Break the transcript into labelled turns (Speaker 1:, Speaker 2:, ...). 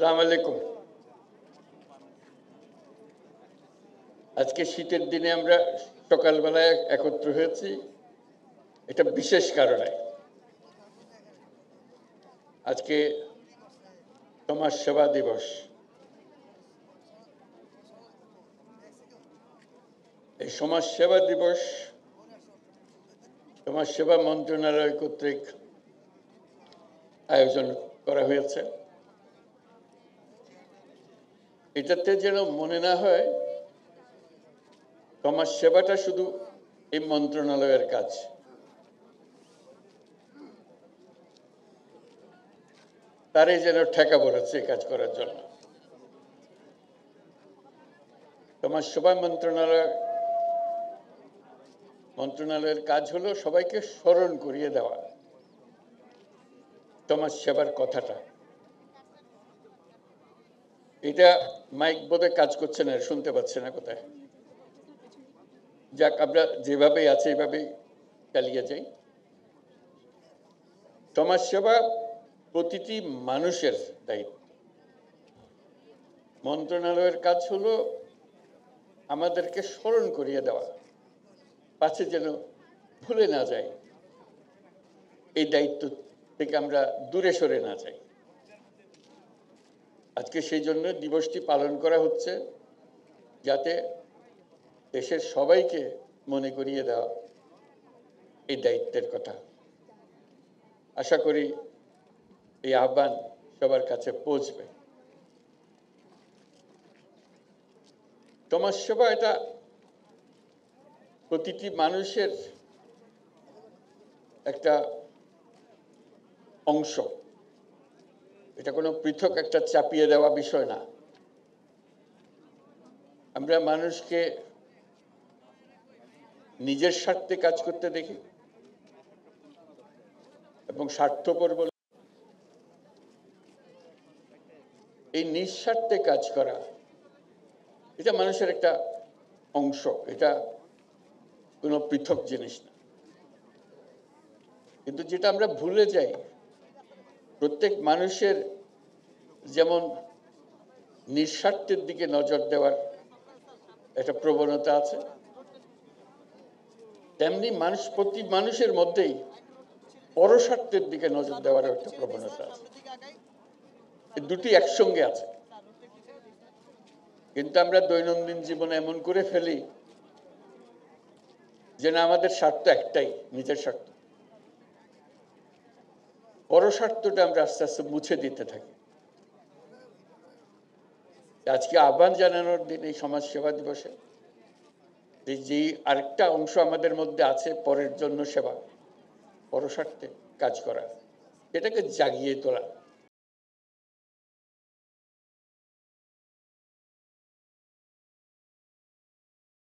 Speaker 1: আসসালামু আলাইকুম। আজকে শীতের দিনে আমরা সকালবেলায় একত্র হয়েছি এটা বিশেষ কারণে। আজকে সমাজ সেবা দিবস। এই সমাজ সেবা দিবস সমাজ সেবা মন্ত্রণালয় কর্তৃক আয়োজন করা হয়েছে। এটাতে যেন মনে না হয় সমাজ সেবাটা শুধু এই মন্ত্রণালয়ের কাজ। তারই যেন ঠেকা পড়েছে কাজ করার জন্য। সমাজ সেবা মন্ত্রণালয়ের কাজ হলো সবাইকে স্মরণ করিয়ে দেওয়া সমাজ সেবার কথাটা। এটা মাইক বোধহয় কাজ করছে না, শুনতে পাচ্ছে না কোথায়। যাক, আমরা যেভাবেই আছে এইভাবেই চালিয়ে যাই। সমাজ সেবা প্রতিটি মানুষের দায়িত্ব। মন্ত্রণালয়ের কাজ হলো আমাদেরকে স্মরণ করিয়ে দেওয়া, পাছে যেন ভুলে না যাই, এই দায়িত্ব থেকে আমরা দূরে সরে না যাই। আজকে সেই জন্য দিবসটি পালন করা হচ্ছে, যাতে দেশের সবাইকে মনে করিয়ে দেওয়া এই দায়িত্বের কথা। আশা করি এই আহ্বান সবার কাছে পৌঁছবে। সমাজ সেবা এটা প্রতিটি মানুষের একটা অংশ। এটা কোনো পৃথক একটা চাপিয়ে দেওয়া বিষয় না। আমরা মানুষকে নিজের স্বার্থে কাজ করতে দেখি এবং স্বার্থপর বলে এই নিঃস্বার্থে কাজ করা, এটা মানুষের একটা অংশ। এটা কোনো পৃথক জিনিস না। কিন্তু যেটা আমরা ভুলে যাই, প্রত্যেক মানুষের যেমন নিঃস্বার্থের দিকে নজর দেওয়ার একটা প্রবণতা আছে, তেমনি প্রতি মানুষের মধ্যেই পরস্বার্থের দিকে নজর দেওয়ার একটা প্রবণতা আছে। দুটি একসঙ্গে আছে। কিন্তু আমরা দৈনন্দিন জীবনে এমন করে ফেলি যে না, আমাদের স্বার্থ একটাই, নিজের স্বার্থ। পরস্বার্থটা আমরা আস্তে আস্তে মুছে দিতে থাকি। আজকে আহ্বান জানানোর দিন এই সমাজ সেবা দিবসে যে আরেকটা অংশ আমাদের মধ্যে আছে, পরের জন্য সেবা, পরস্বার্থে কাজ করা, এটাকে জাগিয়ে তোলা।